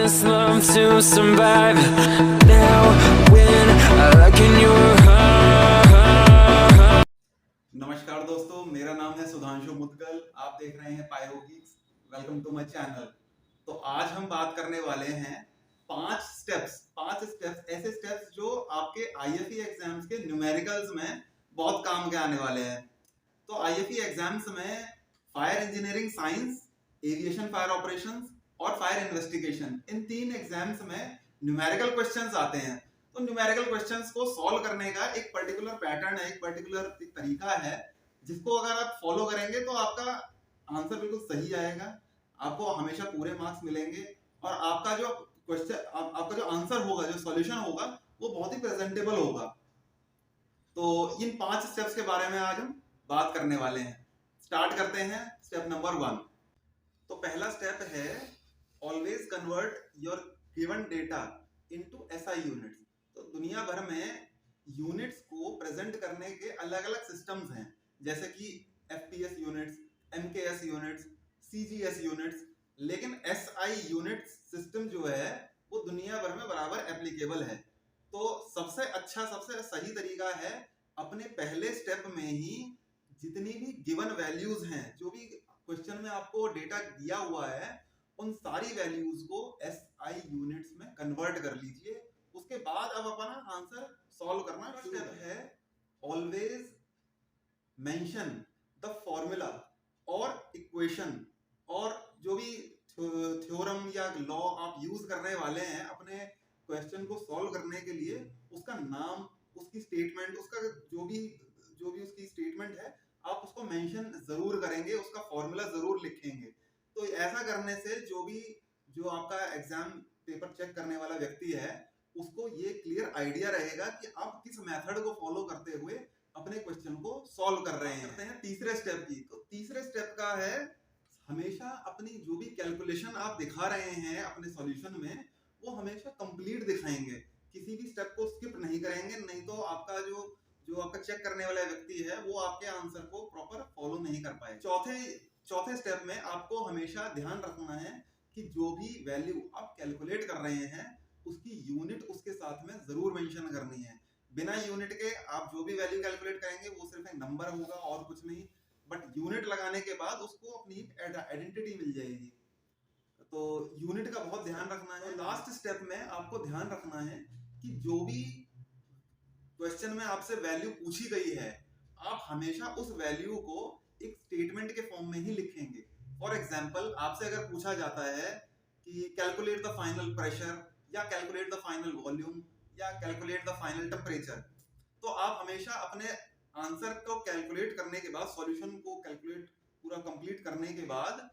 this love to survive. Now when can you नमस्कार दोस्तों, मेरा नाम है सुधांशु मुदगल। आप देख रहे हैं Pyro Geeks. Welcome to my channel. तो आज हम बात करने वाले हैं पांच स्टेप्स ऐसे स्टेप्स जो आपके आईएफई एग्जाम्स के न्यूमेरिकल्स में बहुत काम के आने वाले हैं। तो आईएफई एग्जाम्स में fire engineering science, aviation fire operations और फायर इन्वेस्टिगेशन, इन तीन एग्जाम्स में न्यूमेरिकल क्वेश्चंस आते हैं। तो न्यूमेरिकल क्वेश्चंस को सॉल्व करने का एक पर्टिकुलर पैटर्न है, एक पर्टिकुलर तरीका है, जिसको अगर आप फॉलो करेंगे तो आपका आंसर बिल्कुल सही आएगा, आपको हमेशा पूरे मार्क्स मिलेंगे और आपका जो क्वेश्चन, आपका जो आंसर होगा, जो सॉल्यूशन होगा, वो बहुत ही प्रेजेंटेबल होगा। तो इन पांच स्टेप्स के बारे में आज हम बात करने वाले हैं। स्टार्ट करते हैं स्टेप नंबर 1। तो पहला स्टेप है always convert your given data into SI units. तो दुनिया भर में यूनिट्स को प्रेजेंट करने के अलग अलग सिस्टम्स हैं, जैसे कि FPS units, MKS units, CGS units, लेकिन एसआई यूनिट सिस्टम जो है वो दुनिया भर में बराबर एप्लीकेबल है। तो सबसे अच्छा, सबसे सही तरीका है अपने पहले स्टेप में ही जितनी भी गिवन वैल्यूज हैं, जो भी क्वेश्चन में आपको डेटा दिया हुआ है, उन सारी वैल्यूज को एसआई यूनिट्स में कन्वर्ट कर लीजिए। उसके बाद अब अपना आंसर सॉल्व करना स्टेप है ऑलवेज मेंशन द फॉर्मूला और इक्वेशन, और जो भी थ्योरम या लॉ आप यूज करने वाले हैं अपने क्वेश्चन को सॉल्व करने के लिए, उसका नाम, उसकी स्टेटमेंट, उसका जो भी उसकी स्टेटमेंट है, आप उसको मेंशन जरूर करेंगे, उसका फॉर्मूला जरूर लिखेंगे। तो ऐसा करने से जो आपका एग्जाम पेपर चेक करने वाला व्यक्ति है, उसको ये क्लियर आइडिया रहेगा कि आप किस मेथड को फॉलो करते हुए अपने क्वेश्चन को सॉल्व कर रहे हैं। करते हैं तीसरे स्टेप की। तो तीसरे स्टेप का है हमेशा अपनी जो भी कैलकुलेशन आप दिखा रहे हैं अपने सॉल्यूशन में, वो हमेशा कंप्लीट दिखाएंगे, किसी भी स्टेप को स्किप नहीं करेंगे, नहीं तो आपका जो आपका चेक करने वाला व्यक्ति है वो आपके आंसर को प्रॉपर फॉलो नहीं कर पाए। चौथे स्टेप में आपको हमेशा ध्यान रखना है कि जो भी वैल्यू आप कैलकुलेट कर रहे हैं उसकी यूनिट उसके साथ में जरूर मेंशन करनी है। बिना यूनिट के आप जो भी वैल्यू कैलकुलेट करेंगे वो सिर्फ एक नंबर होगा और कुछ नहीं, बट यूनिट लगाने के बाद उसको अपनी आइडेंटिटी मिल जाएगी। तो यूनिट का बहुत ध्यान रखना है। लास्ट स्टेप में आपको ध्यान रखना है कि जो भी क्वेश्चन में आपसे वैल्यू पूछी गई है, आप हमेशा उस वैल्यू को एक स्टेटमेंट के फॉर्म में ही लिखेंगे। फॉर एग्जांपल, आपसे अगर पूछा जाता है कि कैलकुलेट द फाइनल प्रेशर, या कैलकुलेट द फाइनल वॉल्यूम, या कैलकुलेट द फाइनल टेम्परेचर, तो आप हमेशा अपने आंसर को कैलकुलेट करने के बाद, सॉल्यूशन को कैलकुलेट पूरा कंप्लीट करने के बाद,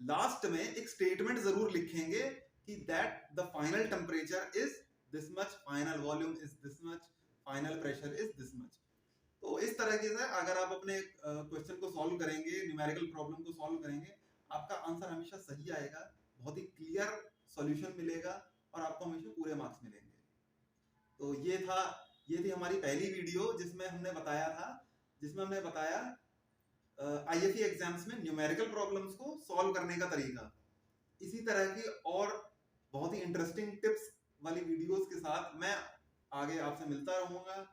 लास्ट में एक स्टेटमेंट जरूर लिखेंगे कि that the final temperature is this much, final volume is this much, final pressure is this much. तो इस तरीके से अगर आप अपने क्वेश्चन को सॉल्व करेंगे, न्यूमेरिकल प्रॉब्लम को सॉल्व करेंगे, आपका आंसर हमेशा सही आएगा, बहुत ही क्लियर सॉल्यूशन मिलेगा और आपको हमेशा पूरे मार्क्स मिलेंगे। तो ये थी हमारी पहली वीडियो जिसमें हमने बताया आईएफई एग्जाम्स में न्यूमेरिकल प्रॉब्लम्स को सॉल्व करने का तरीका। इसी तरह की और बहुत ही इंटरेस्टिंग टिप्स वाली वीडियोस के साथ मैं आगे आपसे मिलता रहूंगा।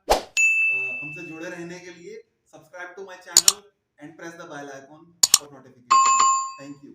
हमसे जुड़े रहने के लिए subscribe to my channel and press the bell icon for notification. Thank you.